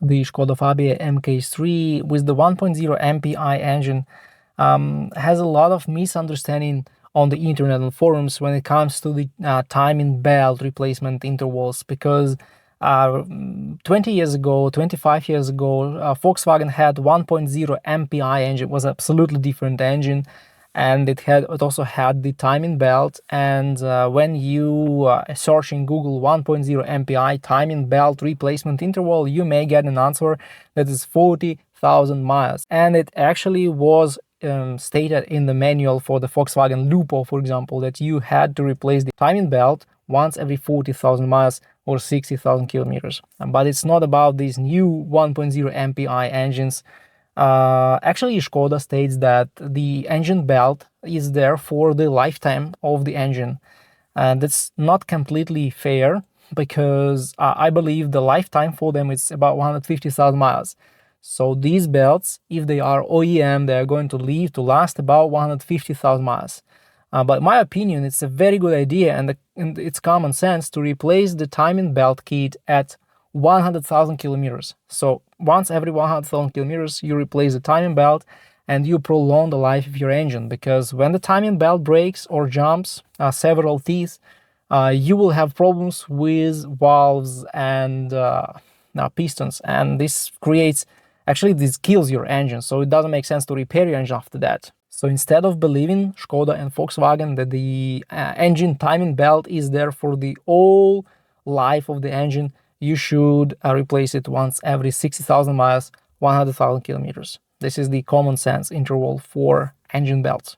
The Skoda Fabia MK3 with the 1.0 MPI engine has a lot of misunderstanding on the internet and forums when it comes to the timing belt replacement intervals, because 20 years ago, 25 years ago, Volkswagen had 1.0 MPI engine. It was an absolutely different engine, and it also had the timing belt. And when you search in Google 1.0 MPI timing belt replacement interval, you may get an answer that is 40,000 miles, and it actually was stated in the manual for the Volkswagen Lupo, for example, that you had to replace the timing belt once every 40,000 miles or 60,000 kilometers. But it's not about these new 1.0 MPI engines. Actually, Skoda states that the engine belt is there for the lifetime of the engine. And that's not completely fair, because I believe the lifetime for them is about 150,000 miles. So these belts, if they are OEM, they are going to last about 150,000 miles. But in my opinion, it's a very good idea, and it's common sense to replace the timing belt kit at 100,000 kilometers. So once every 100,000 kilometers, you replace the timing belt and you prolong the life of your engine, because when the timing belt breaks or jumps several teeth, you will have problems with valves and pistons, and this kills your engine. So it doesn't make sense to repair your engine after that. So instead of believing Skoda and Volkswagen that the engine timing belt is there for the whole life of the engine, you should replace it once every 60,000 miles, 100,000 kilometers. This is the common sense interval for engine belts.